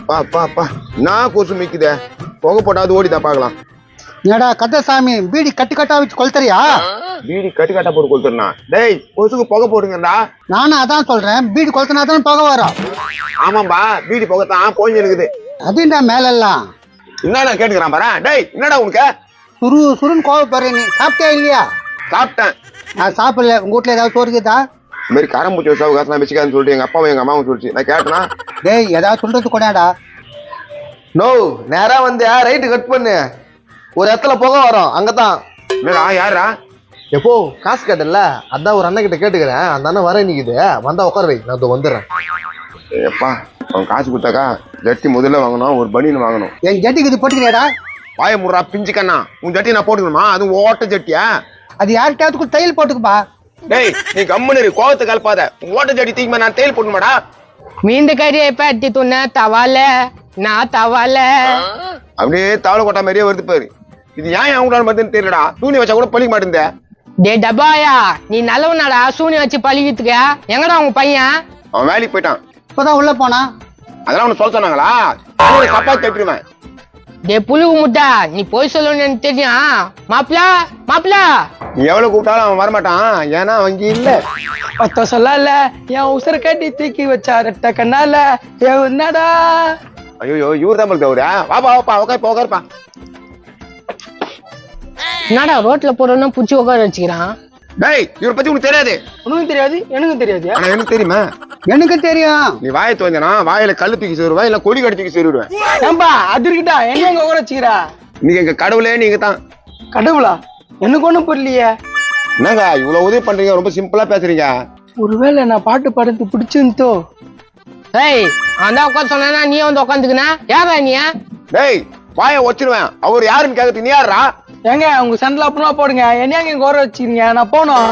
அப்பா அப்பா அப்பா நான் கொசு மிக்குதே புகை போட்டாவது ஓடிதான் பார்க்கலாம். ஏடா கந்தசாமி பீடி கட்டு கட்டா வச்சு கொளுத்துறியா? பீடி கட்டு கட்டா போட்டு கொளுத்துறா? டேய் கொசுக்கு புகை போடுங்கடா. நானும் அதான் சொல்றேன், பீடி கொளுத்தினா தான் புகை வரும். ஆமாம்பா பீடி புகை தான் போஞ்சு இருக்குது. அதுண்டா மேலெல்லாம் என்னடா கேட்டுக்கிறான் பாரு. டேய் என்னடா உனக்கு சுருன்னு கோவப்படுற? நீ சாப்பிட்டியா இல்லையா? சாப்பிட்டேன். நான் சாப்பிடல. உங்க வீட்டுல ஏதாவது சோறுக்குதா? இந்த மாதிரி காரம்பூச்சி வச்சா காசு நான் வச்சுக்கான்னு சொல்லிட்டு எங்க அப்பாவும் எங்க அம்மாவும் சொல்லிச்சு. நான் கேட்டனா டேய் ஏதாவது சொல்றது கூடாடா. நோ நேரா வந்து ரைட்டு கட் பண்ணு, ஒரு இடத்துல புகை வரும் அங்கதான். என்னடா யாரா? எப்போ காசு கேட்டல, அதான் ஒரு அண்ணன் கிட்ட கேட்டுக்கிறேன். அந்த அண்ணன் வர நிக்குது, வந்தா உட்கார வை, நான் வந்துடுறேன். எப்பா அவன் காசு கொடுத்தாக்கா ஜட்டி முதல்ல வாங்கணும், ஒரு பனியன் வாங்கணும். என் ஜட்டிக்கு இது போட்டுக்கிறியாடா? வாய முறா பிஞ்சுக்கண்ணா. உன் ஜட்டி நான் போட்டுக்கணுமா? அது ஓட்ட ஜட்டியா? அது யார்கிட்ட தையல் போட்டுக்குப்பா. டேய் நீ கம்முன்னு கோவத்தை கலப்பாத. ஓட்ட ஜட்டி தூக்கி நான் தையல் போடணுமாடா? மீண்டு கறியை பட்டி துண்ண தவால நான் தவால அப்படியே தவளை கொட்டா மாதிரியே வருது பாரு. இது ஏன் அவங்களால மட்டும் தெரியலடா. தூணி வச்சா கூட பழிக்க மாட்டேன். டே டபாயா, நீ நல்லவனாடா சூனி வச்சு பழிக்கிறதுக்கு. எங்கடா உங்க பையன்? அவன் வேலைக்கு போயிட்டான். இப்பதான் உள்ள போனா. அதெல்லாம் அவனு சொல்ல சொன்னாங்களா? தப்பா கேட்டுருவேன். டே புழுவு முட்டா, நீ போய் சொல்லணும்னு எனக்கு தெரியும். மாப்பிள மாப்பிள நீ எவ்வளவு கூப்பிட்டாலும் அவன் வரமாட்டான். ஏன்னா அவங்க இல்ல. ஒத்த சொல்லல என் உசுர கட்டி தூக்கி வச்சா ரெட்ட கண்ணால என்னடா. ஐயோ இவர் தான் பழுத்த அவரு. வாப்பா வாப்பா உட்காருப்பா உட்காருப்பா. என்னடா ரோட்ல போறோம்னா புடிச்சு உட்கார வச்சுக்கிறான். டேய் இவரை பத்தி உனக்கு தெரியாது. உனக்கும் தெரியாது எனக்கும் தெரியாது. ஆனா எனக்கு தெரியுமா? எனக்கு தெரியும். நீ வாயை துவந்தனா வாயில கல்லு தூக்கி சேருவா, இல்ல கொடி கடி தூக்கி சேருவேன். ஏம்பா அது இருக்கட்டா, எங்க உட்கார வச்சுக்கிறா? நீங்க எங்க கடவுளே நீங்க தான். கடவுளா? எனக்கு ஒண்ணும் புரியலையே. என்னங்க இவ்வளவு உதவி பண்றீங்க, ரொம்ப சிம்பிளா பேசுறீங்க. ஒருவேளை நான் பாட்டு பாடுறது பிடிச்சிருந்தோ? ஏய் அந்த உட்காந்து சொன்னா நீ வந்து உட்காந்துக்கினா யாரா நீ? டேய் வாயை வச்சிருவேன். அவர் யாருன்னு கேட்கறது நீ யாரா? ஏங்க உங்க சண்டல அப்புறமா போடுங்க, என்ன எங்க உட்கார வச்சுக்கிறீங்க? நான் போனோம்.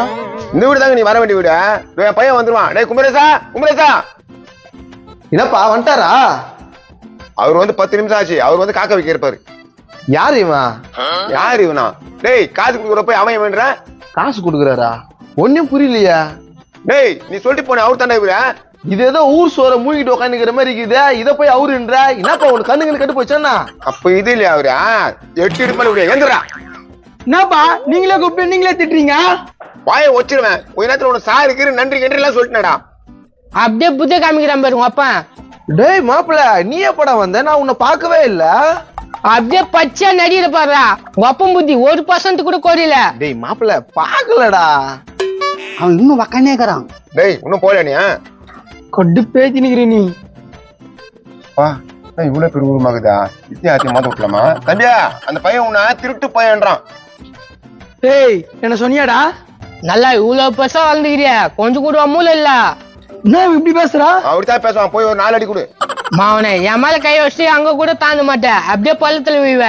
இந்த வீடு தாங்க நீ வர வேண்டிய வீடு. என் பையன் வந்துருவான். டேய் குமரேசா குமரேசா. என்னப்பா வந்துட்டாரா? அவர் வந்து 10 நிமிஷம் ஆச்சு. அவர் வந்து காக்க வைக்க இருப்பாரு. யாரு இவன்? யாரு இவனா? டேய் காசு கொடுக்குற போய் அவன் வேண்ட காசு கொடுக்குறாரா? ஒன்னும் புரியலையா? டேய் நீ சொல்லிட்டு போன அவர் தானே இவரு. இது ஏதோ ஊர் சோற மூழ்கிட்டு உட்காந்துக்கிற மாதிரி இருக்குது. இதை போய் அவருன்ற என்னப்பா உனக்கு கண்ணுங்க கட்டு போச்சா? அப்ப இது இல்லையா அவரு? 8 இடுப்பல எந்திரா. என்னப்பா நீங்களே கூப்பிட்டு நீங்களே திட்டுறீங்க? வாயை வச்சிருவேன். கொஞ்ச நேரத்துல உனக்கு சார் இருக்கிற நன்றி கன்றி எல்லாம் சொல்லிட்டேடா. அப்படியே புத்த காமிக்கிறான் பாரு உங்க அப்பா. டேய் மாப்பிள நீ எப்படா வந்த? நான் உன்னை பார்க்கவே இல்ல. அப்படியே பச்சையா நடிகிற பாருடா. உங்க அப்பன் புத்தி 1% கூட கோரியல. டேய் மாப்பிள பாக்கலடா. அவன் இன்னும் வக்கானே இருக்கிறான். டேய் இன்னும் போல நீ கொண்டு பேச்சு நிக்கிற நீ. இவ்வளவு பெரிய ஊருமாக்குதா? வித்தியாசம் மாத்த விட்டலாமா? தம்பியா அந்த பையன் உன்னை திருட்டு பையன்றான். ஏய் என்ன சொன்னியாடா? நல்லா இவ்வளவு பெருசா வளர்ந்துக்கிறிய, கொஞ்சம் கூட மூளை இல்ல. என்ன இப்படி பேசுறா? அப்படித்தான் பேசுவான். போய் ஒரு 4 அடி கொடு. மாவனே என் மேல கை வச்சு அங்க கூட தாண்ட மாட்டேன். அப்படியே பள்ளத்துல வீவ.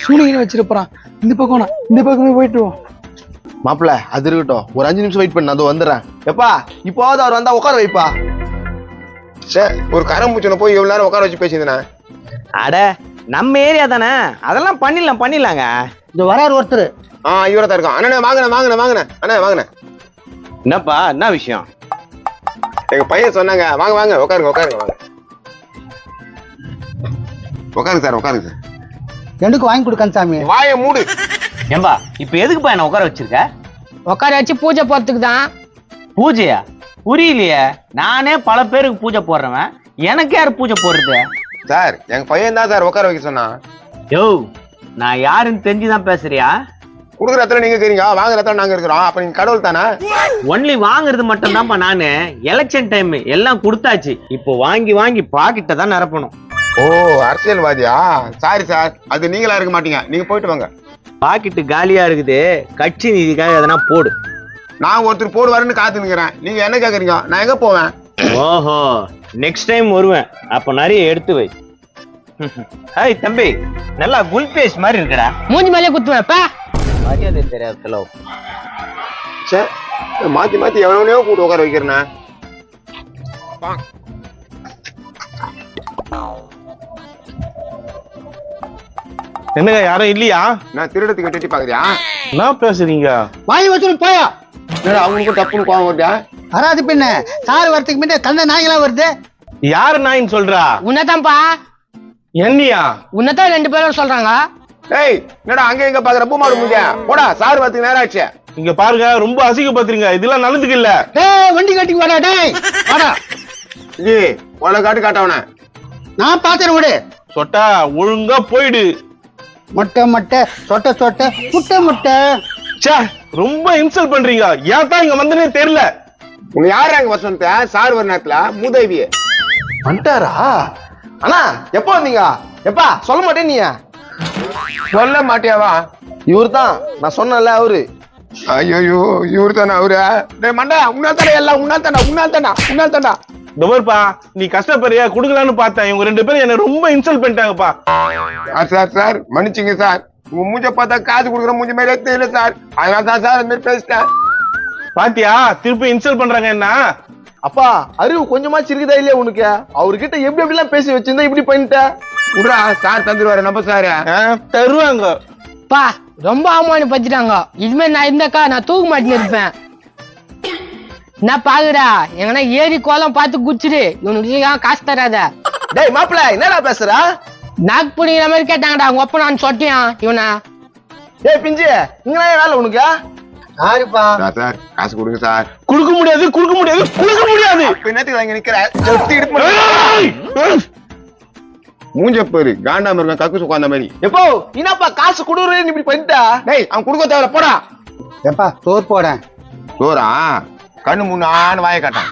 சூனிகிற வச்சிருப்பான். இந்த பக்கம் இந்த பக்கமே போயிட்டு வா. மாப்பிள அது இருக்கட்டும், ஒரு 5 நிமிஷம் வெயிட் பண்ணு, அது வந்துடுறேன். எப்பா இப்போவாது அவர் வந்தா உட்கார வைப்பா. ஒரு கரம்பூச்சனை போய் எவ்வளவு நேரம் உட்கார வச்சு பேசியிருந்தேன். அட நம்ம ஏரியா தானே, அதெல்லாம் பண்ணிடலாங்க. இது வராரு ஒருத்தர். இவரை தான் இருக்கான். அண்ணா வாங்கினேன் அண்ணா வாங்கினேன். என்னப்பா என்ன விஷயம்? எங்க பையன் சொன்னாங்க வாங்க வாங்க உட்காருங்க வாங்க உட்காருங்க சார். எனக்கு வாங்கி கொடுக்கணும் சாமி. வாயை மூடு. ஏம்பா இப்ப எதுக்குப்பா என்ன உட்கார வச்சிருக்க? உட்கார வச்சு பூஜை போறதுக்கு தான். பூஜையா? புரியலையே. நானே பல பேருக்கு பூஜை போடுறவன், எனக்கு யாரு பூஜை போடுறது? சார் எங்க பையன் தான் சார் உட்கார வைக்க சொன்னா. யோ நான் யாருன்னு தெரிஞ்சுதான் பேசுறியா? குடுக்குற இடத்துல நீங்க இருக்கிறீங்க, வாங்குற இடத்துல நாங்க இருக்கிறோம். அப்ப நீங்க கடவுள் தானே? ஒன்லி வாங்குறது மட்டும் தான்ப்பா. நானு எலெக்ஷன் டைம் எல்லாம் கொடுத்தாச்சு. இப்போ வாங்கி பாக்கெட்ட தான் நிரப்பணும். ஓ அரசியல்வாதியா? சாரி சார், அது நீங்களா இருக்க மாட்டீங்க. நீங்க போயிட்டு வாங்க. பாக்கெட்டு காலியா இருக்குது, கட்சி நிதிக்காக எதனா போடு. நான் ஒருத்தர் போடுவாருன்னு காத்து நிக்கிறேன். நீங்க என்ன கேக்குறீங்க? நான் எங்க போவேன்? ஓஹோ நெக்ஸ்ட் டைம் வருவேன், அப்ப நிறைய எடுத்து வை. ஹாய் தம்பி, நல்லா குல்பேஸ் மாதிரி இருக்கடா. மூஞ்சி மேலே குத்துவேப்பா. மரியாதை தெரியாத சார் மாத்தி எவ்வளோ கூட்டு உட்கார வைக்கிறேன். என்னங்க யாரும் இல்லையா? நான் திருடத்துக்கு கட்டி பாக்குறியா? என்ன பேசுறீங்க? வாங்கி வச்சுட்டு போயா. அவங்களுக்கும் தப்புன்னு கோவம் வருதா? வராது பின்ன. சார் வரத்துக்கு முன்ன கந்த நாய்களா வருது. யாரு நாயின்னு சொல்றா? உன்னதான்ப்பா. என்னையா? உன்னதான் 2 பேரும் சொல்றாங்க. டேய் என்னடா அங்க எங்க பாக்குற பூமாடு முடிஞ்ச போடா, சார் வரதுக்கு நேரம் ஆச்சு. இங்க பாருங்க, ரொம்ப அசிங்கப்படுத்துறீங்க. இதெல்லாம் நல்லதுக்கு இல்ல. டேய் வண்டி கட்டி வாடா டேய் வாடா. ஜி உள்ள காட்டு காட்டவன நான் பாத்துறேன் விடு. சொட்டா ஒழுங்கா போயிடு. மொட்டை மொட்டை சொட்ட சொட்ட முட்டை முட்டை. ச்சே, ரொம்ப இன்சல்ட் பண்றீங்க. ஏன் தான் இங்க வந்தனே தெரியல. உன்னை யாரு அங்க வசந்த சார் வர நேரத்துல மூதேவிய வந்துட்டாரா? அண்ணா எப்போ வந்தீங்க? எப்பா சொல்ல மாட்டேன் நீ. சொல்ல மாட்டியாவா? இவர் தான் நான் சொன்னல அவரு. ஐயோ இவரு தானே அவரு. டேய் மண்டா உன்னால் தானே எல்லாம், உன்னால் தாண்டா. தவறுப்பா, நீ கஷ்டப்படுறியா குடுக்கலான்னு பார்த்தேன். இவங்க 2 பேரும் என்ன ரொம்ப இன்சல்ட் பண்ணிட்டாங்கப்பா. சார் மன்னிச்சுங்க சார். உங்க மூஞ்ச பார்த்தா காசு கொடுக்குற மூஞ்ச மாதிரியே தெரியல சார். அதனால தான் சார் இந்த மாதிரி பேசிட்டேன். பாத்தியா, திருப்பி இன்சல்ட் பண்றாங்க என்ன? அப்பா அறிவு கொஞ்சமாச்சு இருக்குதா இல்லையா உனக்கு? அவர்கிட்ட எப்படி எப்படிலாம் பேசி வச்சிருந்தா இப்படி பண்ணிட்ட? விட்றா சார் தந்துருவாரு நம்ம சாரு. தருவாங்க. பா ரொம்ப அவமானப்படுத்திட்டாங்க. இதுமே நான் இருந்தாக்கா நான் தூக்க மாட்டேன்னு இருப்பேன். என்ன பாக்குறா, எங்கன்னா ஏறி கோலம் பார்த்து குச்சிடு. இவனுக்கு காசு தராத. டேய் மாப்பிள்ள என்னடா பேசுற? நாக்கு பிடிக்கிற மாதிரி கேட்டாங்கடா உங்க அப்ப நான் சொட்டியான் இவனா. டேய் பிஞ்சு இங்கனா வேலை உனக்கு? சாரிப்பா. சார் காசு கொடுங்க சார். குடுக்க முடியாது. இப்ப என்னத்துக்கு அங்க நிக்கிற? செத்து இடுப்பு மூஞ்ச பேரு காண்டாம இருக்க கக்கு சுக்காந்த மாதிரி. எப்போ என்னப்பா காசு கொடுறேன்னு இப்படி பண்ணிட்டா? டேய் அவன் கொடுக்க தேவையில்ல போடா. ஏப்பா சோறு போடேன். சோரா கண்ணு முன்னான்னு வாய காட்டான்.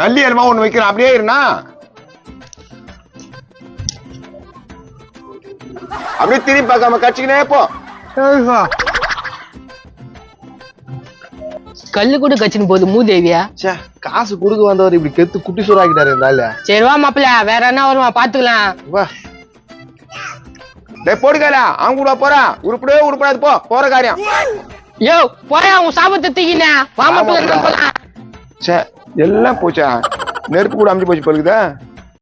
நல்லி எலுமா ஒண்ணு வைக்கிறான், அப்படியே இருந்தா அப்படியே திரும்பி பார்க்காம கட்சிக்கினே போ. கல்லு கூட கச்சின்னு போகுது மூதேவியா. ச்சே, காசு கொடுக்க வந்தவர் இப்படி கெத்து குட்டி சோறாக்கிட்டாரு இந்த ஆளு. சரி வா மாப்பிள்ள, வேற என்ன வருவா பாத்துக்கலாம். வா. டேய் போடுகால அவன் கூட போறா. உருப்படாது போ போற காரியம். யோ போயா உன் சாபத்தை தூக்கின. வா மாப்பிள்ள போலாம். எல்லாம் போச்சா? நெருப்பு கூட அமைஞ்சு போச்சு பழுகுதா?